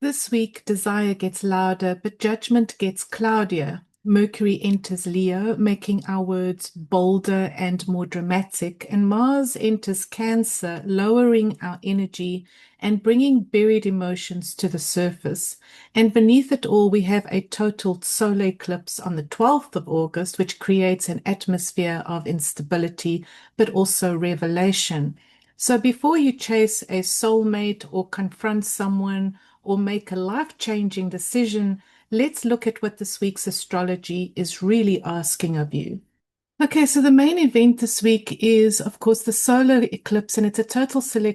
This week, desire gets louder, but judgment gets cloudier. Mercury enters Leo, making our words bolder and more dramatic, and Mars enters Cancer, lowering our energy and bringing buried emotions to the surface. And beneath it all, we have a total solar eclipse on the 12th of August, which creates an atmosphere of instability, but also revelation. So before you chase a soulmate or confront someone, or make a life-changing decision, let's look at what this week's astrology is really asking of you. Okay, so the main event this week is, of course, the solar eclipse, and it's a total solar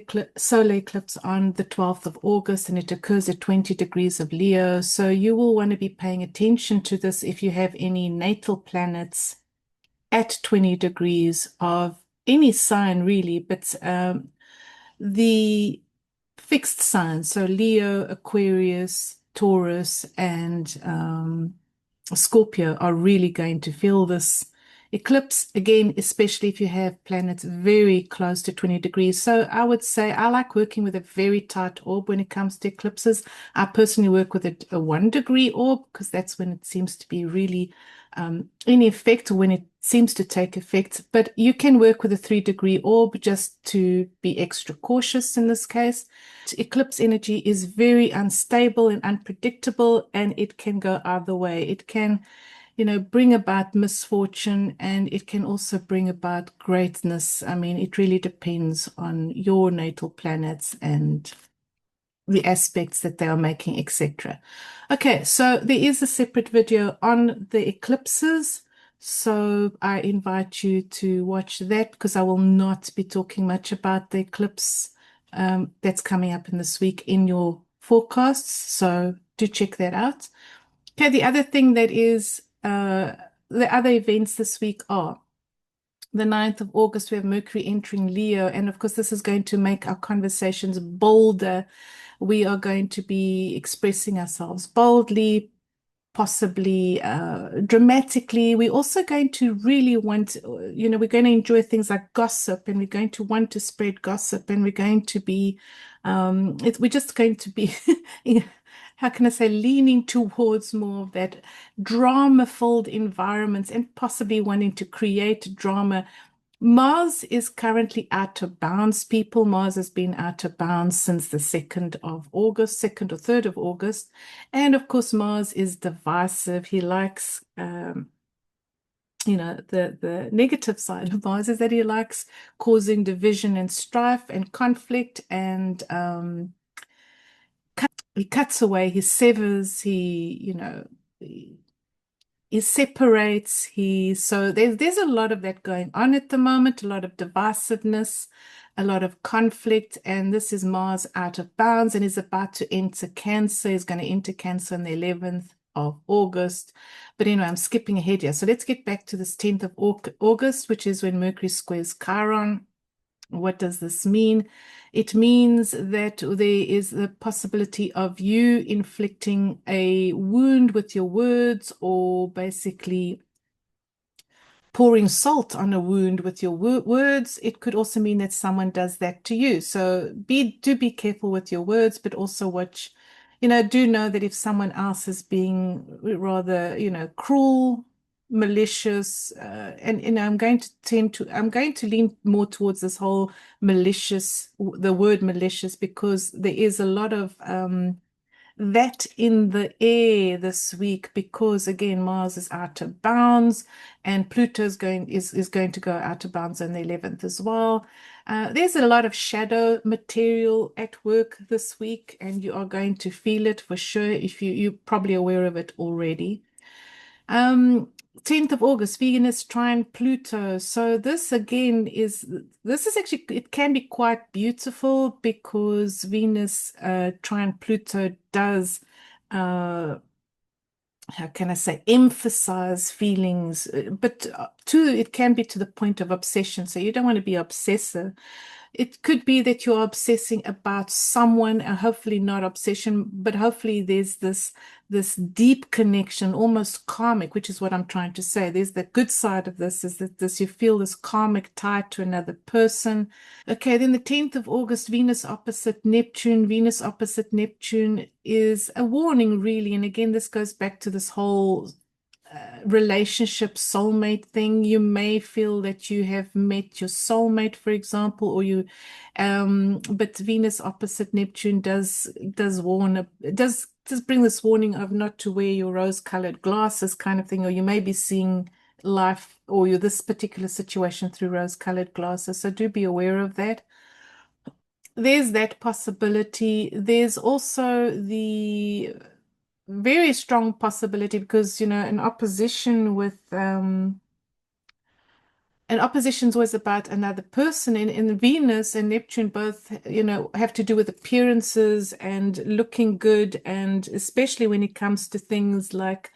eclipse on the 12th of August, and it occurs at 20 degrees of Leo. So you will want to be paying attention to this if you have any natal planets at 20 degrees of any sign, really, but the fixed signs, so Leo, Aquarius, Taurus, and Scorpio are really going to feel this eclipse again, especially if you have planets very close to 20 degrees. So I would say I like working with a very tight orb when it comes to eclipses. I personally work with a 1 degree orb because that's when it seems to be really in effect, or when it seems to take effect. But you can work with a 3 degree orb just to be extra cautious in this case. Eclipse energy is very unstable and unpredictable, and it can go either way. It can, bring about misfortune, and it can also bring about greatness. I mean, it really depends on your natal planets and the aspects that they are making, etc. Okay, so there is a separate video on the eclipses. So I invite you to watch that because I will not be talking much about the eclipse that's coming up in this week in your forecasts. So do check that out. Okay, the other thing that is the other events this week are the 9th of August, we have Mercury entering Leo. And of course, this is going to make our conversations bolder. We are going to be expressing ourselves boldly, possibly dramatically. We're also going to really want, we're going to enjoy things like gossip, and we're going to want to spread gossip, and we're going to be, we're just going to be, how can I say, leaning towards more of that drama-filled environments and possibly wanting to create drama. Mars is currently out of bounds, people. Mars has been out of bounds since the 2nd of August, 2nd or 3rd of August. And of course, Mars is divisive. He likes, the negative side of Mars is that he likes causing division and strife and conflict, and he cuts away, he severs, he separates, so there's a lot of that going on at the moment, a lot of divisiveness, a lot of conflict, and this is Mars out of bounds and is about to enter Cancer. He's going to enter Cancer on the 11th of August. But anyway, I'm skipping ahead here. So let's get back to this 10th of August, which is when Mercury squares Chiron. What does this mean? It means that there is the possibility of you inflicting a wound with your words, or basically pouring salt on a wound with your words. It could also mean that someone does that to you. So do be careful with your words, but also watch, do know that if someone else is being rather, cruel, malicious, and I'm going to lean more towards this whole malicious, the word malicious, because there is a lot of that in the air this week, because again, Mars is out of bounds, and Pluto is going to go out of bounds on the 11th as well. There's a lot of shadow material at work this week, and you are going to feel it for sure if you're probably aware of it already. 10th of August, Venus trine Pluto. So this again is actually, it can be quite beautiful, because Venus trine Pluto does, how can I say, emphasize feelings, but it can be to the point of obsession. So you don't want to be obsessive. it could be that you're obsessing about someone, hopefully not obsession, but hopefully there's this deep connection, almost karmic, which is what I'm trying to say. There's the good side of this, is that you feel this karmic tie to another person. Okay, then the 10th of August, Venus opposite Neptune. Venus opposite Neptune is a warning, really. And again, this goes back to this whole relationship soulmate thing. You may feel that you have met your soulmate, for example, or but Venus opposite Neptune does warn, does bring this warning of not to wear your rose-colored glasses kind of thing, or you may be seeing life or this particular situation through rose-colored glasses. So do be aware of that. There's that possibility. There's also the very strong possibility, because an opposition with an opposition is always about another person. In Venus and Neptune both have to do with appearances and looking good, and especially when it comes to things like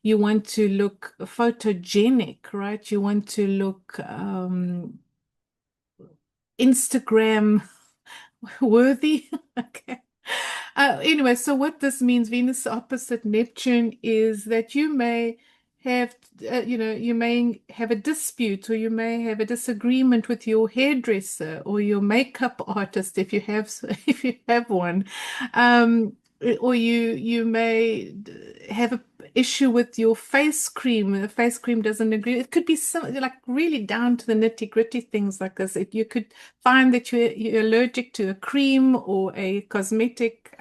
you want to look photogenic, right? You want to look Instagram worthy. Okay. Anyway, so what this means, Venus opposite Neptune, is that you may have, you may have a dispute, or you may have a disagreement with your hairdresser or your makeup artist, if you have if you have one, or you may have a issue with your face cream. The face cream doesn't agree. It could be something like really down to the nitty-gritty things like this. You could find that you're allergic to a cream or a cosmetic,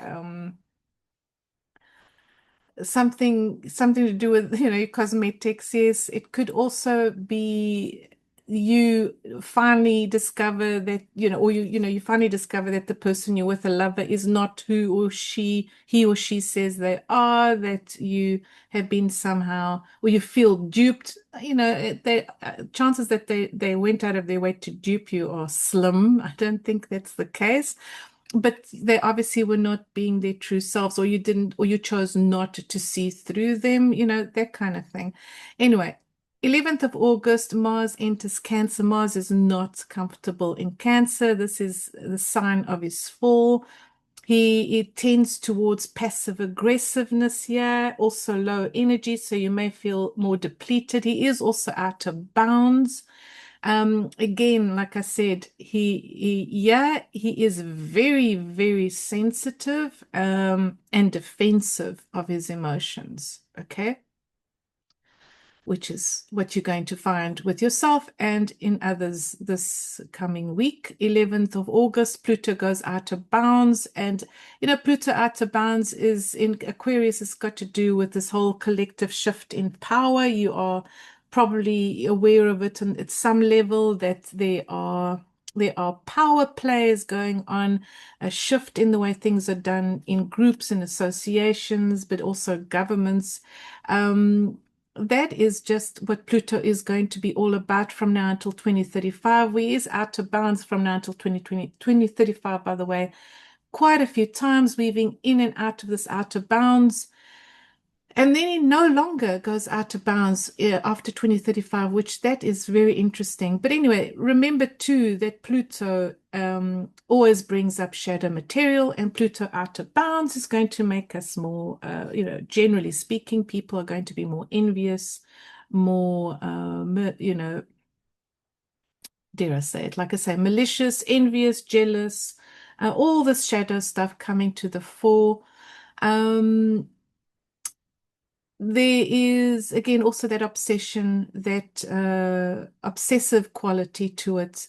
something to do with your cosmetics. Yes, it could also be you finally discover that or you finally discover that the person you're with, a lover, is not he or she says they are, that you have been somehow, or you feel duped. Chances that they went out of their way to dupe you are slim. I don't think that's the case, but they obviously were not being their true selves, or you chose not to see through them, that kind of thing. Anyway, 11th of August, Mars enters Cancer. Mars is not comfortable in Cancer. This is the sign of his fall. He tends towards passive aggressiveness here, also low energy, so you may feel more depleted. He is also out of bounds. Again, like I said, he is very, very sensitive, and defensive of his emotions. Okay. Which is what you're going to find with yourself and in others this coming week. 11th of August, Pluto goes out of bounds. And, Pluto out of bounds is in Aquarius. Has got to do with this whole collective shift in power. You are probably aware of it and at some level, that there are power plays going on, a shift in the way things are done in groups and associations, but also governments. That is just what Pluto is going to be all about from now until 2035. We is out of bounds from now until 2035, by the way, quite a few times, weaving in and out of this out of bounds. And then he no longer goes out of bounds after 2035, which that is very interesting. But anyway, remember too that Pluto always brings up shadow material, and Pluto out of bounds is going to make us more, generally speaking, people are going to be more envious, more, dare I say it, like I say, malicious, envious, jealous, all this shadow stuff coming to the fore. There is, again, also that obsession, that obsessive quality to it.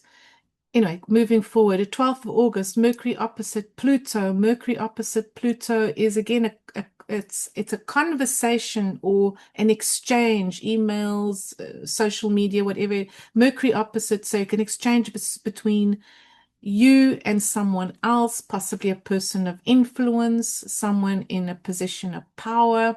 Anyway, moving forward, at 12th of August, Mercury opposite Pluto. Mercury opposite Pluto is, again, it's a conversation or an exchange, emails, social media, whatever. Mercury opposite, so you can exchange between you and someone else, possibly a person of influence, someone in a position of power.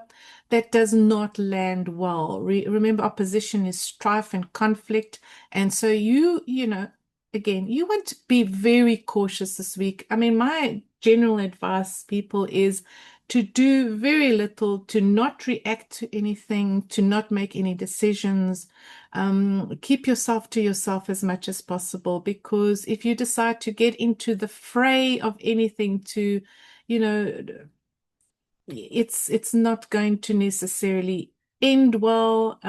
That does not land well. Remember, opposition is strife and conflict. And so again, you want to be very cautious this week. I mean, my general advice, people, is to do very little, to not react to anything, to not make any decisions. Keep yourself to yourself as much as possible, because if you decide to get into the fray of anything, to, you know, it's not going to necessarily end well.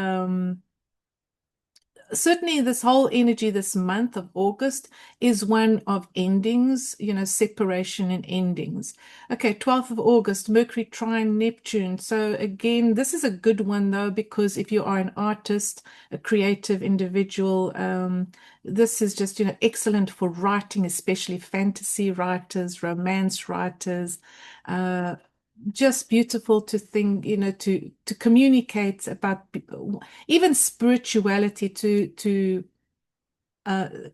Certainly this whole energy this month of August is one of endings, separation and endings. Okay, 12th of August, Mercury trine Neptune. So again, this is a good one though, because if you are an artist, a creative individual, this is just, excellent for writing, especially fantasy writers, romance writers, just beautiful to think, to communicate about even spirituality, to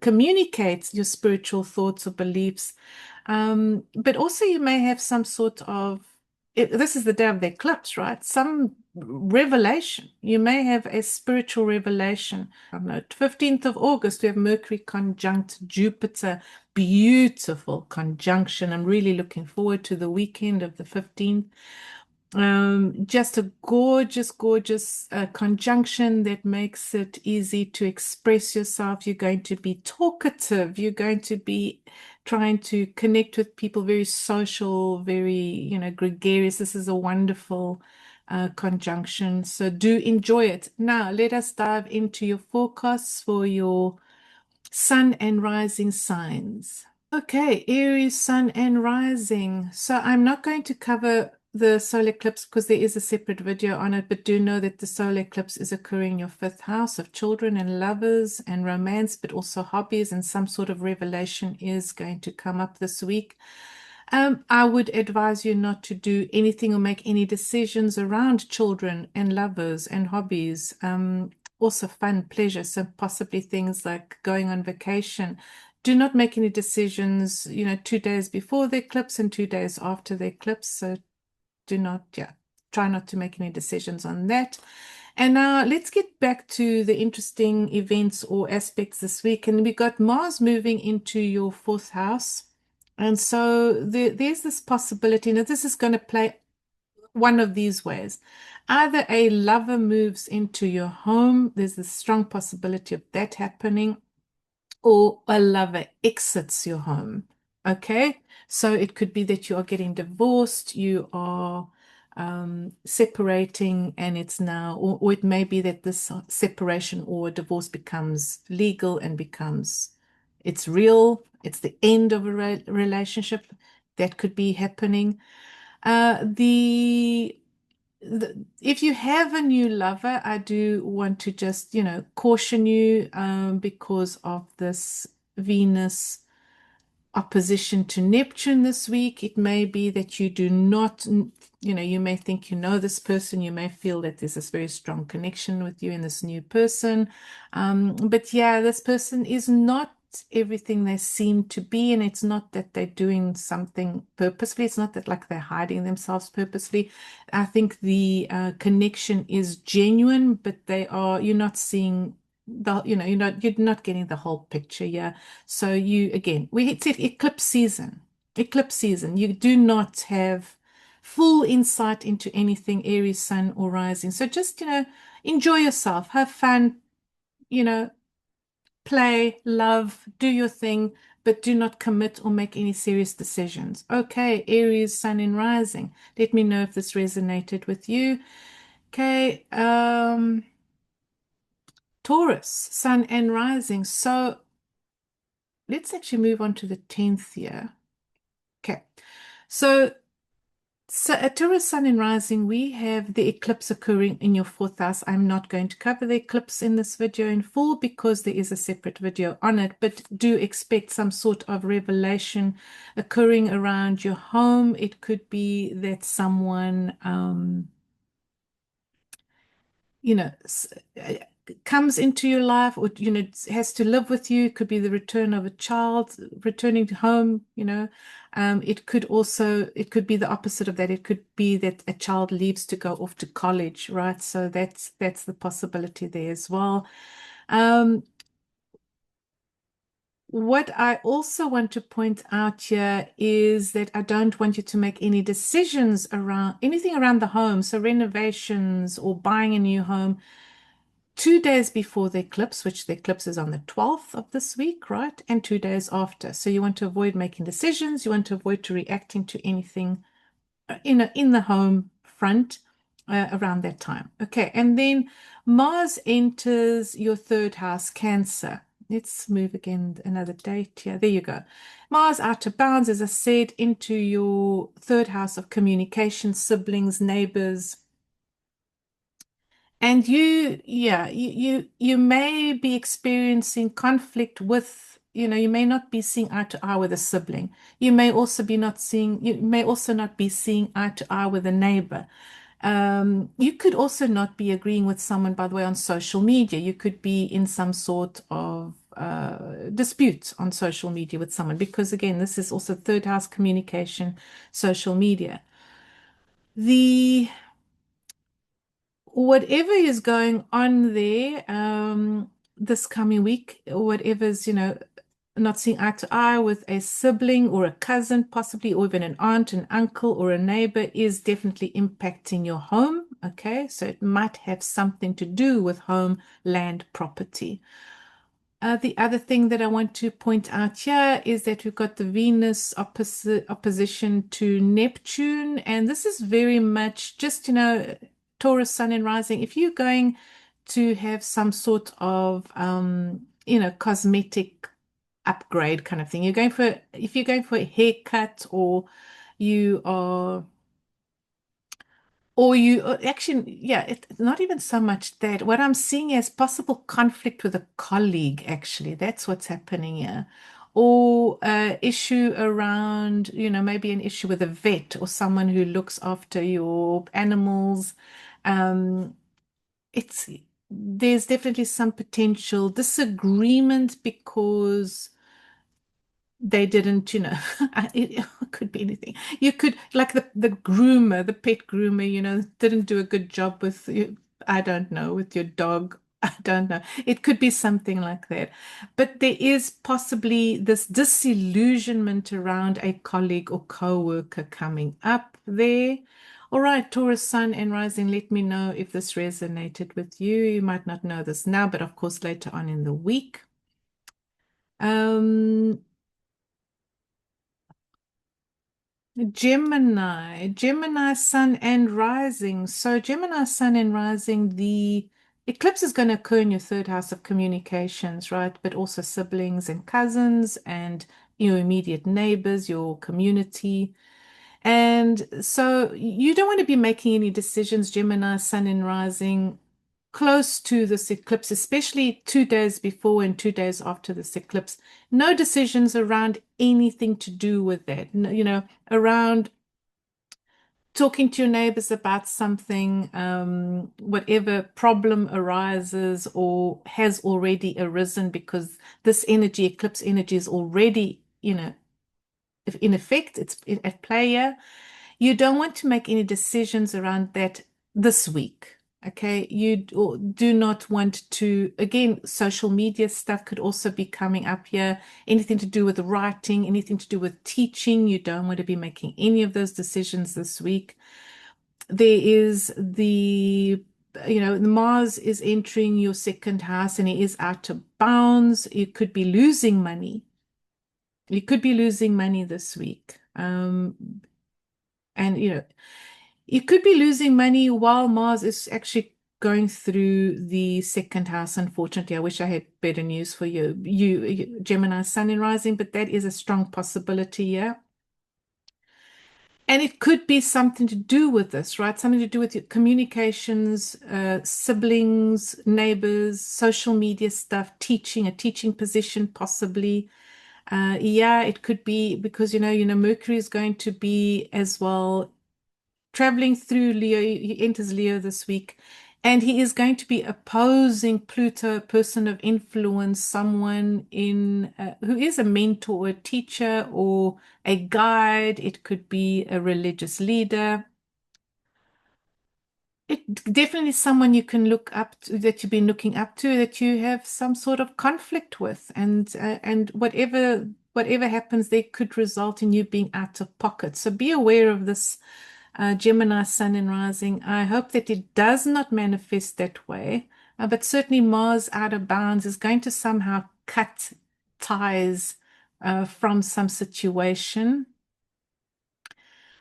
communicate your spiritual thoughts or beliefs. But also you may have some sort of, this is the day of the eclipse, right? Some revelation. You may have a spiritual revelation. On the 15th of August, we have Mercury conjunct Jupiter. Beautiful conjunction. I'm really looking forward to the weekend of the 15th. Just a gorgeous, gorgeous conjunction that makes it easy to express yourself. You're going to be talkative. You're going to be trying to connect with people, very social, very, gregarious. This is a wonderful conjunction. So do enjoy it. Now, let us dive into your forecasts for your sun and rising signs. Okay, Aries, Sun and Rising. So I'm not going to cover the solar eclipse because there is a separate video on it, but do know that the solar eclipse is occurring in your fifth house of children and lovers and romance, but also hobbies, and some sort of revelation is going to come up this week. I would advise you not to do anything or make any decisions around children and lovers and hobbies. Also fun, pleasure, so possibly things like going on vacation. Do not make any decisions, 2 days before the eclipse and 2 days after the eclipse. So do not, try not to make any decisions on that. And now let's get back to the interesting events or aspects this week. And we got Mars moving into your fourth house. And so there's this possibility. Now, this is going to play one of these ways. Either a lover moves into your home, there's a strong possibility of that happening, or a lover exits your home. Okay, so it could be that you are getting divorced, you are separating, and it's now, or it may be that this separation or divorce becomes legal and it's real, it's the end of a relationship. That could be happening. If you have a new lover, I do want to just, caution you, because of this Venus opposition to Neptune this week. It may be that you do not, you may think this person, you may feel that there's this very strong connection with you and this new person. But yeah, this person is not everything they seem to be, and it's not that they're doing something purposefully. It's not that like they're hiding themselves purposely. I think the connection is genuine, but you're not seeing you're not getting the whole picture. Yeah. So we said eclipse season. Eclipse season. You do not have full insight into anything Aries, Sun, or Rising. So just, enjoy yourself, have fun, play, love, do your thing, but do not commit or make any serious decisions. Okay, Aries, Sun, and Rising. Let me know if this resonated with you. Okay, Taurus, Sun and Rising. So let's actually move on to the 10th year. Okay, so Taurus, Sun and Rising, we have the eclipse occurring in your fourth house. I'm not going to cover the eclipse in this video in full because there is a separate video on it, but do expect some sort of revelation occurring around your home. It could be that someone, comes into your life, or has to live with you. It could be the return of a child returning to home. It could be the opposite of that. It could be that a child leaves to go off to college, right? So that's the possibility there as well. What I also want to point out here is that I don't want you to make any decisions around anything around the home, so renovations or buying a new home 2 days before the eclipse, which the eclipse is on the 12th of this week, right? And 2 days after. So you want to avoid making decisions. You want to avoid to reacting to anything in the home front around that time. Okay, and then Mars enters your third house, Cancer. Let's move again another date here. There you go. Mars out of bounds, as I said, into your third house of communication, siblings, neighbors. And you may be experiencing conflict with, you may not be seeing eye to eye with a sibling. You may also not be seeing eye to eye with a neighbor. You could also not be agreeing with someone, by the way, on social media. You could be in some sort of dispute on social media with someone, because again, this is also third house communication, social media. The Whatever is going on there this coming week, whatever's, not seeing eye to eye with a sibling or a cousin, possibly, or even an aunt, an uncle, or a neighbor, is definitely impacting your home. Okay, so it might have something to do with home, land, property. The other thing that I want to point out here is that we've got the Venus opposition to Neptune, and this is very much just, Taurus, Sun and Rising. If you're going to have some sort of, cosmetic upgrade kind of thing, if you're going for a haircut, you are actually, yeah, it's not even so much that. What I'm seeing is possible conflict with a colleague, actually. That's what's happening here. Or issue around, maybe an issue with a vet or someone who looks after your animals. Um, it's there's definitely some potential disagreement because they didn't, it could be anything. You could, like the groomer, the pet groomer, didn't do a good job with you. I don't know, with your dog. I don't know. It could be something like that. But there is possibly this disillusionment around a colleague or co-worker coming up there. All right, Taurus, Sun and Rising, let me know if this resonated with you. You might not know this now, but of course later on in the week. Um, Gemini, Sun and Rising. So Gemini, Sun and Rising, the eclipse is going to occur in your third house of communications, right? But also siblings and cousins and your immediate neighbors, your community. And so you don't want to be making any decisions, Gemini, Sun and Rising, close to this eclipse, especially 2 days before and 2 days after this eclipse. No decisions around anything to do with that. No, around talking to your neighbors about something, whatever problem arises or has already arisen, because this energy, eclipse energy, is already, in effect, it's at play here. You don't want to make any decisions around that this week. Okay, you do not want to, again, social media stuff could also be coming up here. Anything to do with writing, anything to do with teaching, you don't want to be making any of those decisions this week. There is the Mars is entering your second house and he is out of bounds. You could be losing money. You could be losing money this week. And you could be losing money while Mars is actually going through the second house. Unfortunately, I wish I had better news for you, Gemini, Sun and Rising, but that is a strong possibility, yeah. And it could be something to do with this, right? Something to do with your communications, siblings, neighbors, social media stuff, teaching, a teaching position, possibly. Yeah, it could be because, Mercury is going to be as well traveling through Leo. He enters Leo this week, and he is going to be opposing Pluto, a person of influence, someone who is a mentor, a teacher, or a guide. It could be a religious leader. it definitely is someone you can look up to, that you've been looking up to, that you have some sort of conflict with, and whatever happens, they could result in you being out of pocket. So be aware of this, Gemini Sun and Rising. I hope that it does not manifest that way, but certainly Mars out of bounds is going to somehow cut ties from some situation.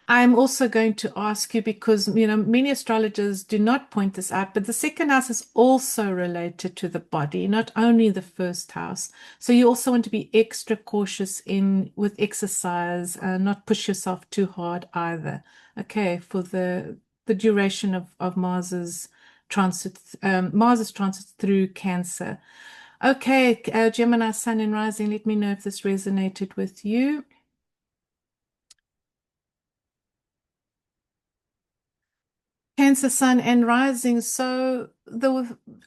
I'm also going to ask you because, many astrologers do not point this out, but the second house is also related to the body, not only the first house. So you also want to be extra cautious in with exercise, not push yourself too hard either. Okay, for the duration of Mars's transit through Cancer. Okay, Gemini Sun and Rising, let me know if this resonated with you. Cancer Sun and Rising. So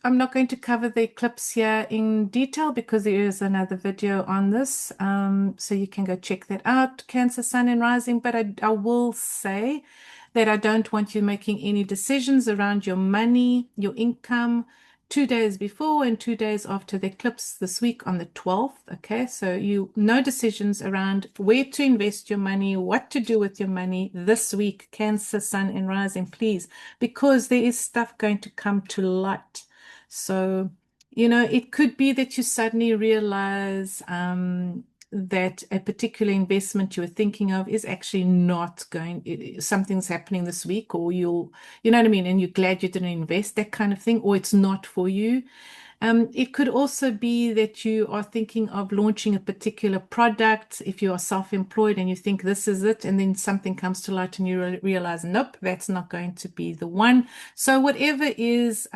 I'm not going to cover the eclipse here in detail because there is another video on this. So you can go check that out, Cancer Sun and Rising. But I will say that I don't want you making any decisions around your money, your income, 2 days before and 2 days after the eclipse this week on the 12th. Okay, so no decisions around where to invest your money, what to do with your money this week, Cancer, Sun, and Rising, please, because there is stuff going to come to light. So, it could be that you suddenly realize that a particular investment you were thinking of is actually not something's happening this week, or you know what I mean, and you're glad you didn't invest, that kind of thing, or it's not for you. It could also be that you are thinking of launching a particular product if you are self-employed and you think this is it, and then something comes to light and you realize, nope, that's not going to be the one. So whatever is,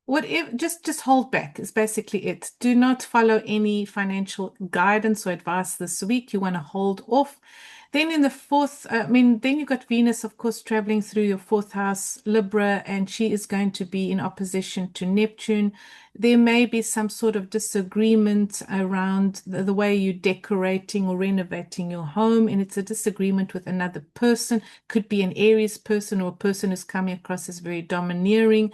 whatever, just hold back is basically it. Do not follow any financial guidance or advice this week. You want to hold off. Then in the fourth, then you've got Venus, of course, traveling through your fourth house, Libra, and she is going to be in opposition to Neptune. There may be some sort of disagreement around the way you're decorating or renovating your home, and it's a disagreement with another person. Could be an Aries person or a person who's coming across as very domineering.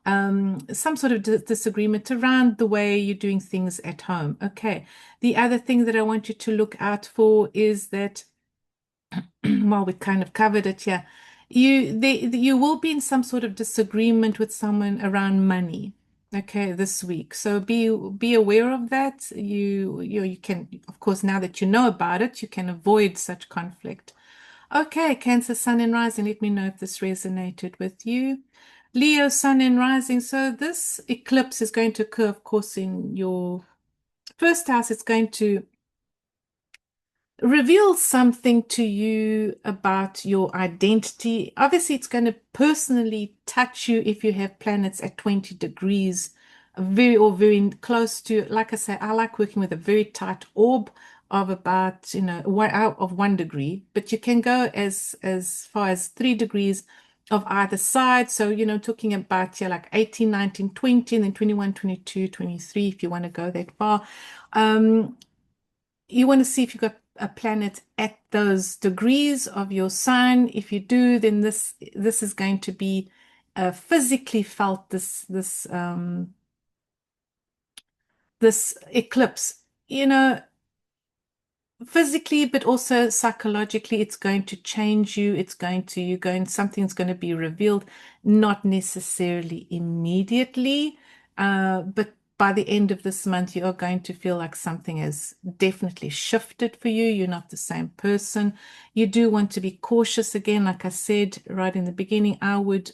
Some sort of disagreement around the way you're doing things at home. Okay. The other thing that I want you to look out for is that, well, we kind of covered it here. You will be in some sort of disagreement with someone around money. Okay, this week. So be aware of that. You can, of course, now that you know about it, you can avoid such conflict. Okay, Cancer, Sun and Rising, let me know if this resonated with you. Leo, Sun and Rising. So this eclipse is going to occur, of course, in your first house. It's going to reveal something to you about your identity. Obviously, it's going to personally touch you if you have planets at 20 degrees, very close to, like I say, I like working with a very tight orb of about, of 1 degree, but you can go as far as 3 degrees of either side. So, talking about here like 18, 19, 20, and then 21, 22, 23, if you want to go that far. You want to see if you've got a planet at those degrees of your sign. If you do, then this is going to be physically felt, this eclipse, physically, but also psychologically. It's going to change you. Something's going to be revealed, not necessarily immediately, but by the end of this month, you are going to feel like something has definitely shifted for you. You're not the same person. You do want to be cautious again. Like I said right in the beginning, I would,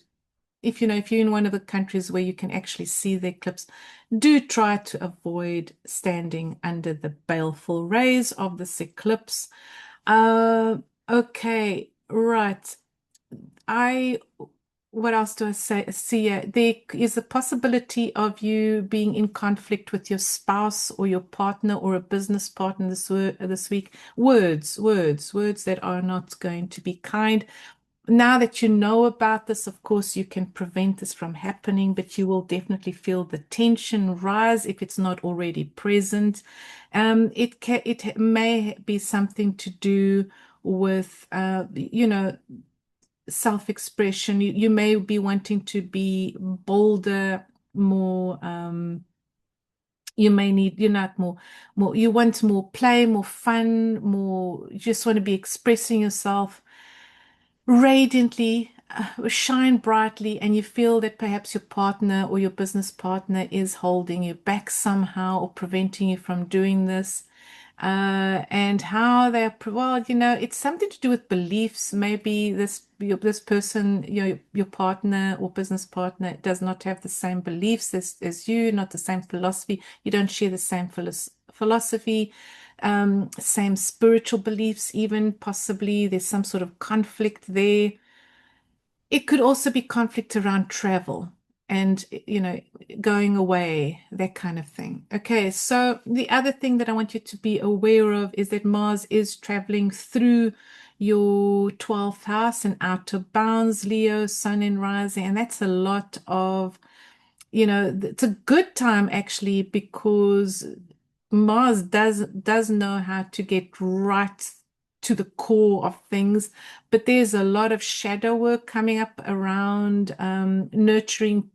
if you're in one of the countries where you can actually see the eclipse, do try to avoid standing under the baleful rays of this eclipse. Okay, right. What else do I see here? There is a possibility of you being in conflict with your spouse or your partner or a business partner this week. Words that are not going to be kind. Now that you know about this, of course, you can prevent this from happening, but you will definitely feel the tension rise if it's not already present. It may be something to do with, self-expression. You may be wanting to be bolder, more, you may need, you want more play, more fun, more, you just want to be expressing yourself radiantly, shine brightly, and you feel that perhaps your partner or your business partner is holding you back somehow or preventing you from doing this. And how they're, well, it's something to do with beliefs. Maybe this person, your partner or business partner, does not have the same beliefs as you, not the same philosophy. You don't share the same philosophy, same spiritual beliefs, even possibly there's some sort of conflict there. It could also be conflict around travel and, going away, that kind of thing. Okay, so the other thing that I want you to be aware of is that Mars is traveling through your 12th house and outer bounds, Leo, Sun and rising, and that's a lot of, it's a good time actually, because Mars does know how to get right to the core of things, but there's a lot of shadow work coming up around nurturing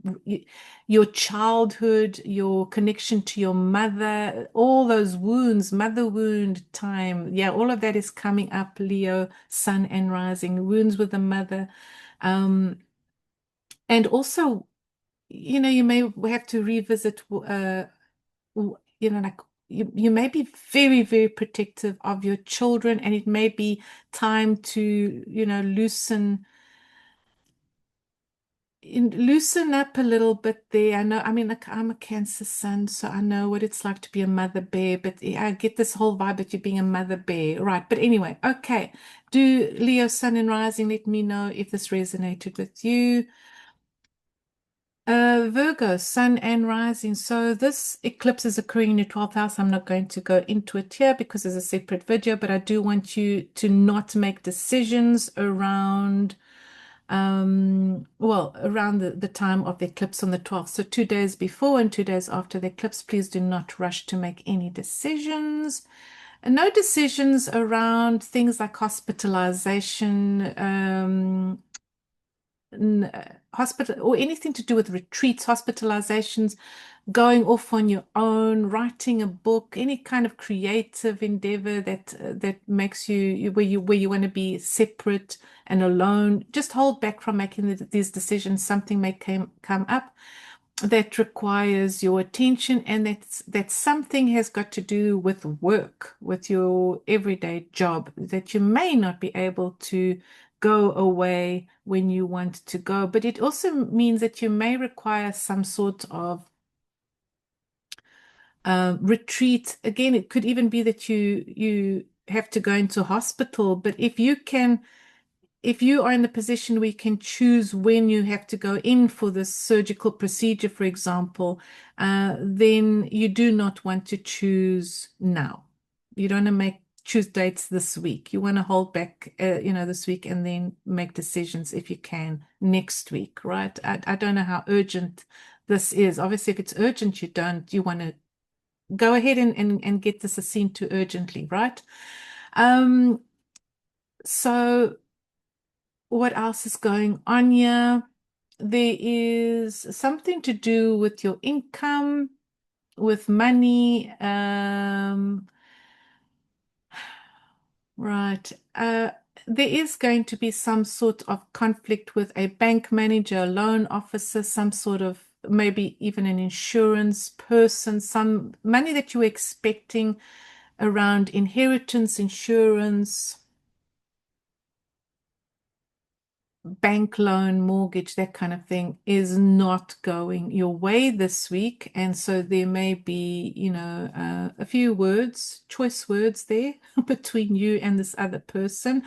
your childhood, your connection to your mother, all those wounds, mother wound time. Yeah, all of that is coming up, Leo, Sun and rising, wounds with the mother. And also, you may have to revisit, like you may be very, very protective of your children, and it may be time to, loosen up a little bit there. I know, I mean, like, I'm a Cancer sun, so I know what it's like to be a mother bear, but yeah, I get this whole vibe that you're being a mother bear, right? But anyway, okay. Do Leo, Sun and Rising, let me know if this resonated with you. Virgo, Sun and Rising. So this eclipse is occurring in your 12th house. I'm not going to go into it here because it's a separate video, but I do want you to not make decisions around, around the time of the eclipse on the 12th. So 2 days before and 2 days after the eclipse, please do not rush to make any decisions. And no decisions around things like hospitalization, hospital, or anything to do with retreats, hospitalizations, going off on your own, writing a book, any kind of creative endeavor that makes where you want to be separate and alone. Just hold back from making these decisions. Something may come up that requires your attention, and that something has got to do with work, with your everyday job, that you may not be able to go away when you want to go. But it also means that you may require some sort of retreat. Again, it could even be that you have to go into hospital, but if you are in the position where you can choose when you have to go in for this surgical procedure, for example, then you do not want to choose now. You don't want to choose dates this week. You want to hold back, this week, and then make decisions if you can next week, right? I don't know how urgent this is. Obviously, if it's urgent, you want to go ahead and get this seen to urgently, right? So what else is going on here? There is something to do with your income, with money. Right. There is going to be some sort of conflict with a bank manager, a loan officer, some sort of, maybe even an insurance person, some money that you were expecting around inheritance, insurance, bank loan, mortgage, that kind of thing is not going your way this week. And so there may be, a few words, choice words there between you and this other person.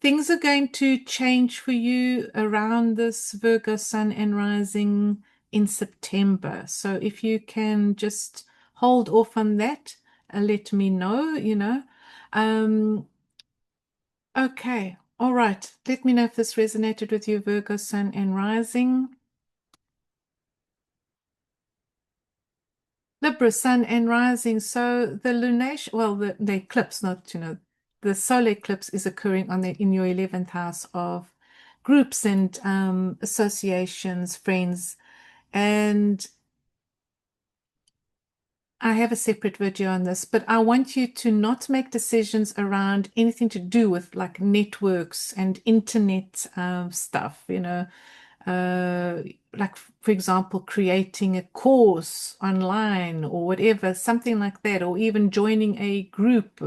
Things are going to change for you around this Virgo Sun and Rising in September. So if you can just hold off on that, let me know. Um, Okay, all right. Let me know if this resonated with you, Virgo, Sun and Rising. Libra, Sun and Rising. So the lunation, well, the eclipse, not, the solar eclipse is occurring in your 11th house of groups and associations, friends. And I have a separate video on this, but I want you to not make decisions around anything to do with like networks and internet stuff, uh, like, for example, creating a course online or whatever, something like that, or even joining a group.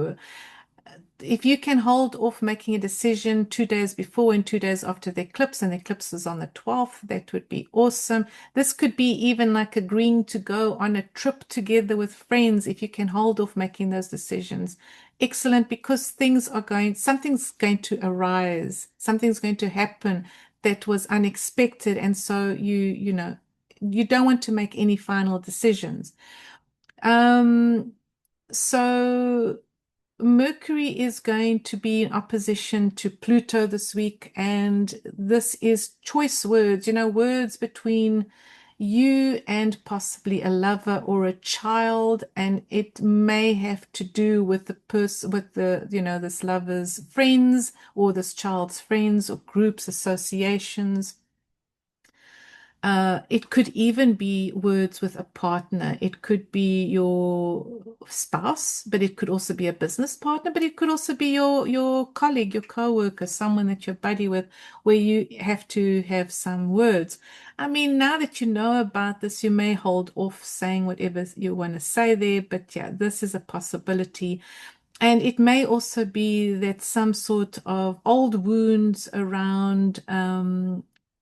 If you can hold off making a decision 2 days before and 2 days after the eclipse, and the eclipse is on the 12th, that would be awesome. This could be even like agreeing to go on a trip together with friends. If you can hold off making those decisions, excellent, because something's going to arise, something's going to happen that was unexpected. And so you don't want to make any final decisions. So Mercury is going to be in opposition to Pluto this week, and this is choice words, words between you and possibly a lover or a child, and it may have to do with the person, with this lover's friends or this child's friends or groups, associations. It could even be words with a partner. It could be your spouse, but it could also be a business partner, but it could also be your colleague, your co-worker, someone that you're buddy with, where you have to have some words. I mean, now that you know about this, you may hold off saying whatever you want to say there, but yeah, this is a possibility. And it may also be that some sort of old wounds around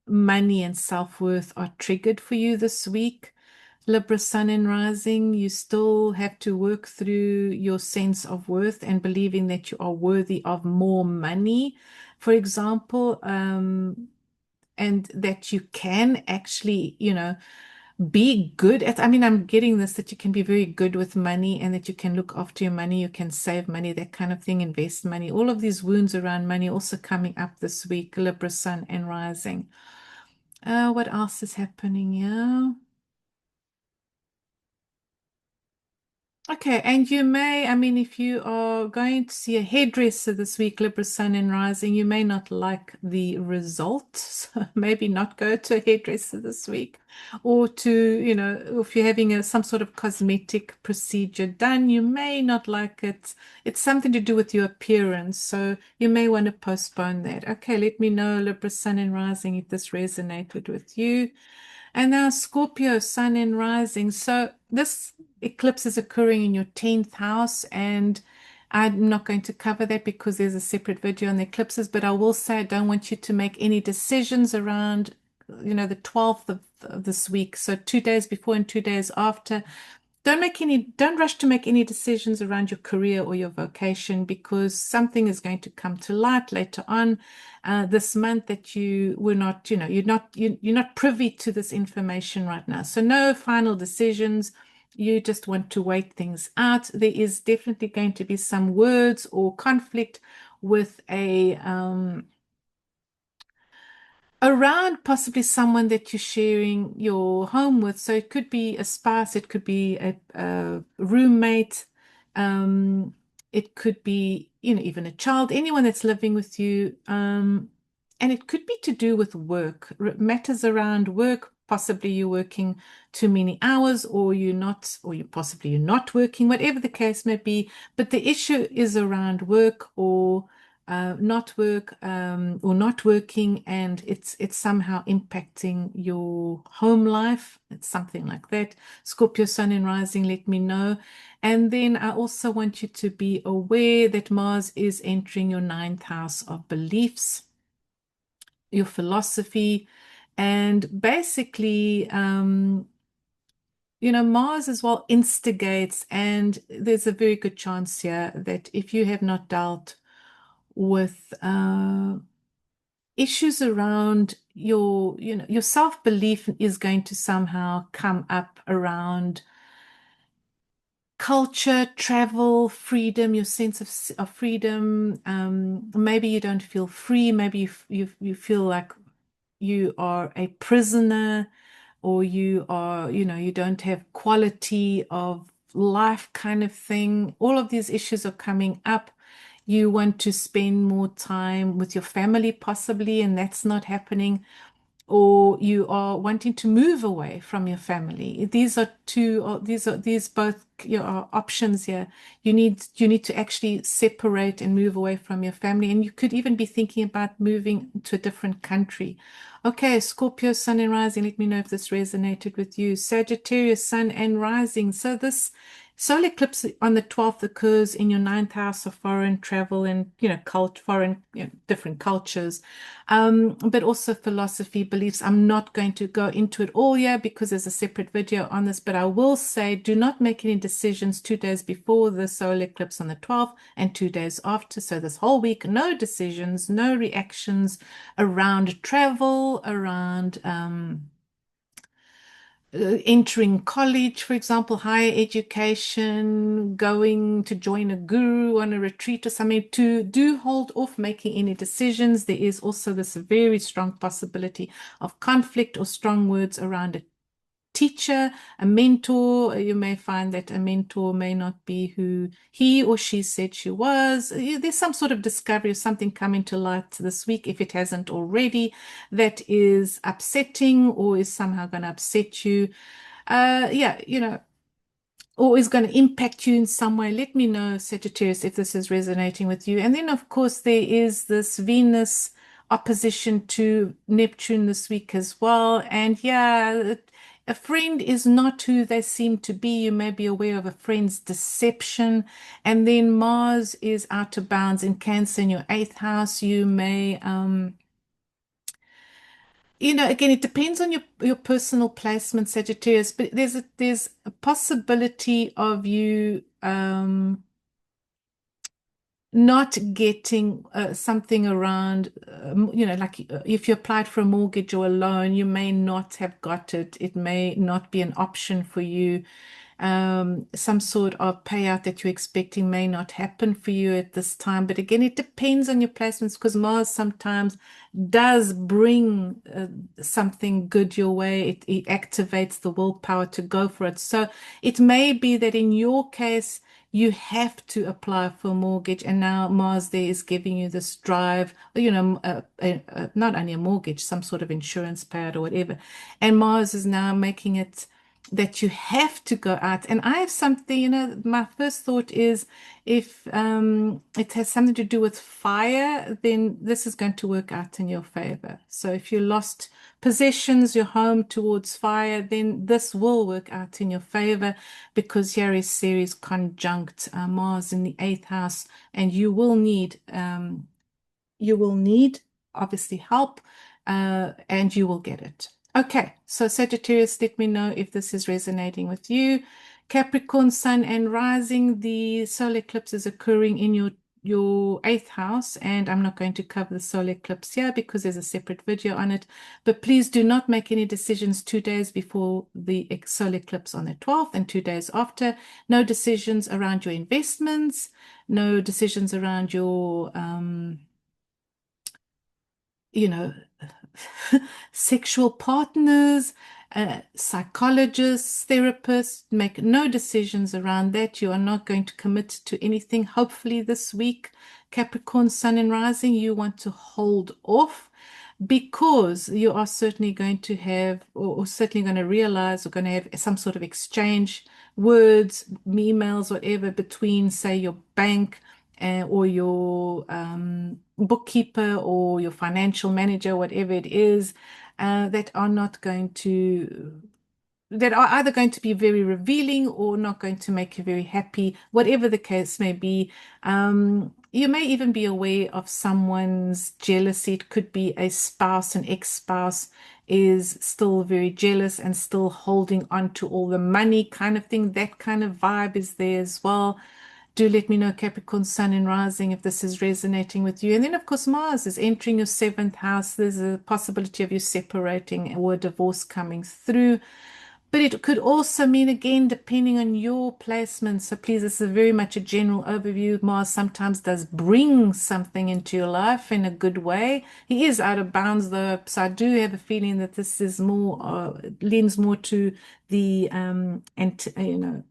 money and self-worth are triggered for you this week. Libra Sun and Rising, you still have to work through your sense of worth and believing that you are worthy of more money, for example, and that you can actually, be good at, I mean, I'm getting this, that you can be very good with money and that you can look after your money, you can save money, that kind of thing, invest money. All of these wounds around money also coming up this week, Libra Sun and Rising. What else is happening here? Okay, and you may, I mean, if you are going to see a hairdresser this week, Libra Sun and Rising, you may not like the results. So maybe not go to a hairdresser this week, or if you're having some sort of cosmetic procedure done, you may not like it. It's something to do with your appearance, so you may want to postpone that. Okay, let me know, Libra Sun and Rising, if this resonated with you. And now Scorpio, Sun and Rising. So this eclipse is occurring in your 10th house, and I'm not going to cover that because there's a separate video on the eclipses, but I will say I don't want you to make any decisions around, the 12th of this week. So 2 days before and 2 days after. Don't rush to make any decisions around your career or your vocation, because something is going to come to light later on this month that you were not, you're not privy to this information right now. So no final decisions. You just want to wait things out. There is definitely going to be some words or conflict with around possibly someone that you're sharing your home with. So it could be a spouse, it could be a roommate, it could be, even a child, anyone that's living with you. And it could be to do with work, matters around work. Possibly you're working too many hours, or you're not, or you're not working, whatever the case may be. But the issue is around work or not work, or not working, and it's somehow impacting your home life. It's something like that. Scorpio Sun and Rising, let me know. And then I also want you to be aware that Mars is entering your 9th house of beliefs, your philosophy, and basically Mars as well instigates, and there's a very good chance here that if you have not dealt with issues around your self-belief, is going to somehow come up around culture, travel, freedom, your sense of freedom. Maybe you don't feel free. Maybe you feel like you are a prisoner, or you are, you don't have quality of life kind of thing. All of these issues are coming up. You want to spend more time with your family, possibly, and that's not happening. Or you are wanting to move away from your family. These are two, or these both your options here. You need to actually separate and move away from your family, and you could even be thinking about moving to a different country. Okay, Scorpio, Sun and Rising. Let me know if this resonated with you. Sagittarius, Sun and Rising. So this solar eclipse on the 12th occurs in your ninth house of foreign travel and foreign, different cultures, but also philosophy, beliefs. I'm not going to go into it all here because there's a separate video on this, but I will say do not make any decisions 2 days before the solar eclipse on the 12th and 2 days after. So this whole week, no decisions, no reactions around travel, around entering college, for example, higher education, going to join a guru on a retreat or something. To do hold off making any decisions. There is also this very strong possibility of conflict or strong words around a teacher, a mentor. You may find that a mentor may not be who he or she said she was. There's some sort of discovery or something coming to light this week, if it hasn't already, that is upsetting or is somehow going to upset you. Yeah, or is going to impact you in some way. Let me know, Sagittarius, if this is resonating with you. And then, of course, there is this Venus opposition to Neptune this week as well. And yeah, a friend is not who they seem to be. You may be aware of a friend's deception. And then Mars is out of bounds in Cancer in your eighth house. You may, again, it depends on your personal placement, Sagittarius, but there's a possibility of you not getting something around, like if you applied for a mortgage or a loan, you may not have got it. It may not be an option for you. Some sort of payout that you're expecting may not happen for you at this time. But again, it depends on your placements because Mars sometimes does bring something good your way. It activates the willpower to go for it. So it may be that in your case, you have to apply for a mortgage, and now Mars there is giving you this drive, not only a mortgage, some sort of insurance payout or whatever. And Mars is now making it that you have to go out. And I have something, my first thought is if it has something to do with fire, then this is going to work out in your favor. So if you lost possessions, your home towards fire, then this will work out in your favor because here is Ceres conjunct Mars in the eighth house, and you will need obviously help, and you will get it. Okay, so Sagittarius, let me know if this is resonating with you. Capricorn, Sun and Rising, the solar eclipse is occurring in your eighth house, and I'm not going to cover the solar eclipse here because there's a separate video on it. But please do not make any decisions 2 days before the solar eclipse on the 12th and 2 days after. No decisions around your investments, no decisions around your you know, sexual partners, psychologists, therapists. Make no decisions around that. You are not going to commit to anything. Hopefully this week, Capricorn, Sun and Rising, you want to hold off because you are certainly going to have, or certainly going to realize, or going to have some sort of exchange, words, emails, whatever, between, say, your bank or your bookkeeper or your financial manager, whatever it is, that are either going to be very revealing or not going to make you very happy, whatever the case may be. You may even be aware of someone's jealousy. It could be a spouse, an ex-spouse is still very jealous and still holding on to all the money kind of thing. That kind of vibe is there as well. Do let me know, Capricorn, Sun and Rising, if this is resonating with you. And then, of course, Mars is entering your seventh house. There's a possibility of you separating or a divorce coming through. But it could also mean, again, depending on your placement. So please, this is very much a general overview. Mars sometimes does bring something into your life in a good way. He is out of bounds, though. So I do have a feeling that this is more, leans more to the,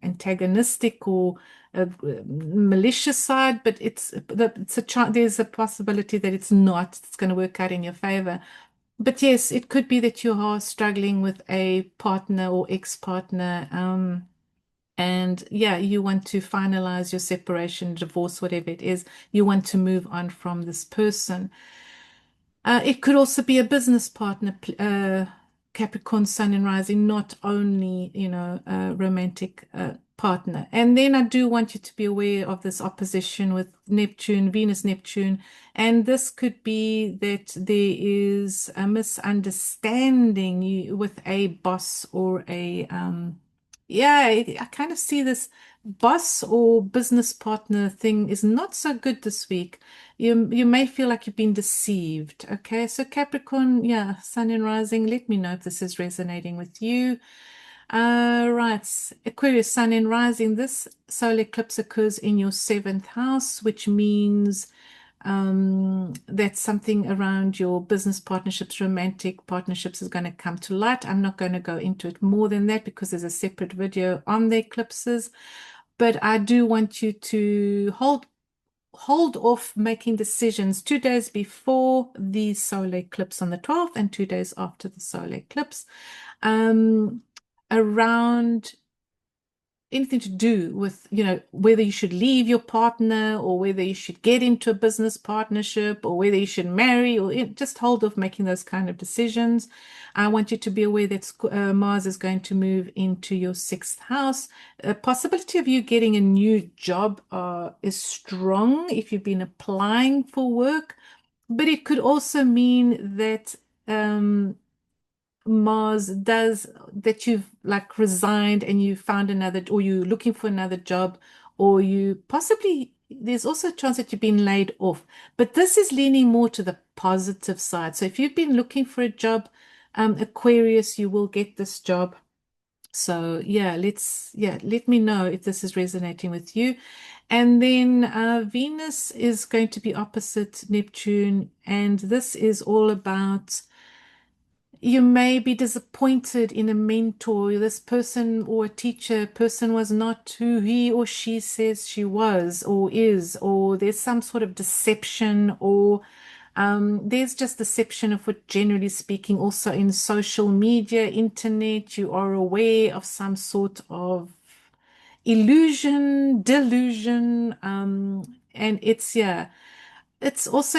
antagonistic or a malicious side, but there's a possibility that it's going to work out in your favor. But yes, it could be that you are struggling with a partner or ex-partner, and yeah, you want to finalize your separation, divorce, whatever it is. You want to move on from this person. It could also be a business partner, Capricorn Sun and Rising, not only, a romantic partner. And then I do want you to be aware of this opposition with Neptune, Venus, Neptune. And this could be that there is a misunderstanding with a boss or yeah, I kind of see this boss or business partner thing is not so good this week. You may feel like you've been deceived. Okay, so Capricorn, yeah, Sun and Rising, let me know if this is resonating with you. Right, Aquarius, Sun and Rising. This solar eclipse occurs in your seventh house, which means that something around your business partnerships, romantic partnerships is going to come to light. I'm not going to go into it more than that because there's a separate video on the eclipses, but I do want you to hold off making decisions 2 days before the solar eclipse on the 12th and 2 days after the solar eclipse, around anything to do with, whether you should leave your partner or whether you should get into a business partnership or whether you should marry, or just hold off making those kind of decisions. I want you to be aware that Mars is going to move into your sixth house. A possibility of you getting a new job is strong if you've been applying for work, but it could also mean that Mars does that you've like resigned and you found another, or you're looking for another job, or you possibly, there's also a chance that you've been laid off. But this is leaning more to the positive side. So if you've been looking for a job, Aquarius, you will get this job. So yeah, let me know if this is resonating with you. And then Venus is going to be opposite Neptune, and this is all about you may be disappointed in a mentor. This person or a teacher person was not who he or she says she was or is, or there's some sort of deception, or there's just deception of what, generally speaking, also in social media, internet, you are aware of some sort of illusion, delusion, and yeah, it's also,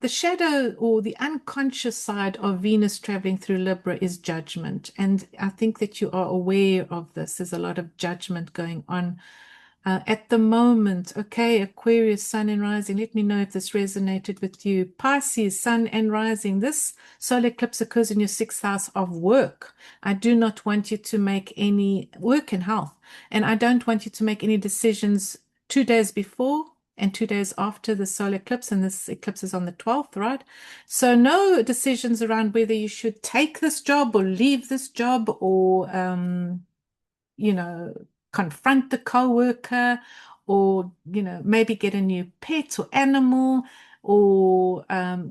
the shadow or the unconscious side of Venus traveling through Libra is judgment. And I think that you are aware of this. There's a lot of judgment going on at the moment. Okay, Aquarius, Sun and Rising. Let me know if this resonated with you. Pisces, Sun and Rising. This solar eclipse occurs in your sixth house of work. I do not want you to make any work and health. And I don't want you to make any decisions 2 days before and 2 days after the solar eclipse, and this eclipse is on the 12th, right? So no decisions around whether you should take this job or leave this job, or you know, confront the co-worker, or maybe get a new pet or animal, or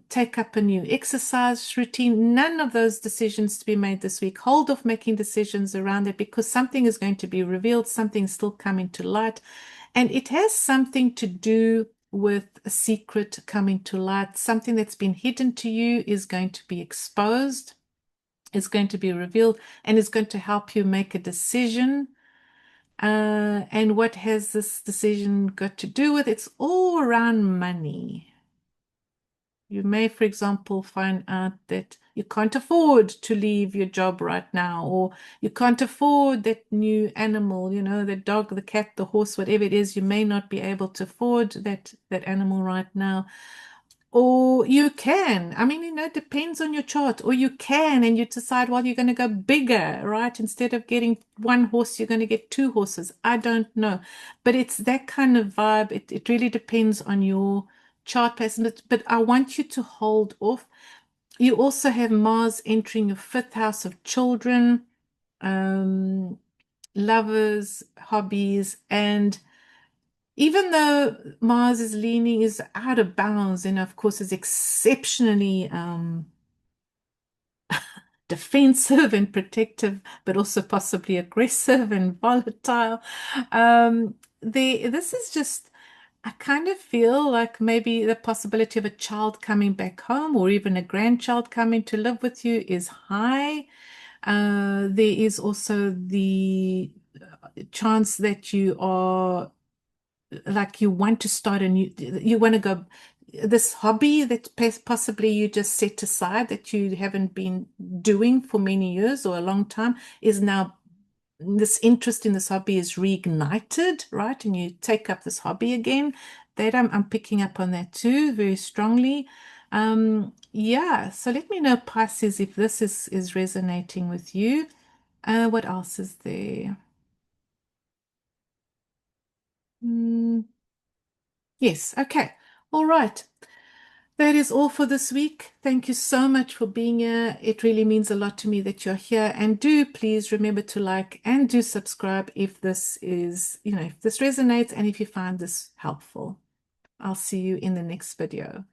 take up a new exercise routine. None of those decisions to be made this week. Hold off making decisions around it, because something is going to be revealed, something's still coming to light. And it has something to do with a secret coming to light. Something that's been hidden to you is going to be exposed, is going to be revealed, and is going to help you make a decision. And what has this decision got to do with? It's all around money. You may, for example, find out that you can't afford to leave your job right now, or you can't afford that new animal, the dog, the cat, the horse, whatever it is. You may not be able to afford that animal right now. Or you can. I mean, it depends on your chart. Or you can, and you decide, well, you're going to go bigger, right? Instead of getting one horse, you're going to get two horses. I don't know. But it's that kind of vibe. It really depends on your chart pattern. But I want you to hold off. You also have Mars entering your fifth house of children, um, lovers, hobbies, and even though Mars is leaning, is out of bounds, and of course is exceptionally defensive and protective, but also possibly aggressive and volatile. This is just, I kind of feel like maybe the possibility of a child coming back home or even a grandchild coming to live with you is high. There is also the chance that you are like you want to start a new, you want to go, this hobby that possibly you just set aside that you haven't been doing for many years or a long time is now, this interest in this hobby is reignited, right? And you take up this hobby again. That I'm picking up on that too, very strongly. Yeah, so let me know, Pisces, if this is resonating with you. What else is there? Mm, yes, okay. All right. That is all for this week. Thank you so much for being here. It really means a lot to me that you're here. And do please remember to like and do subscribe if this is, if this resonates and if you find this helpful. I'll see you in the next video.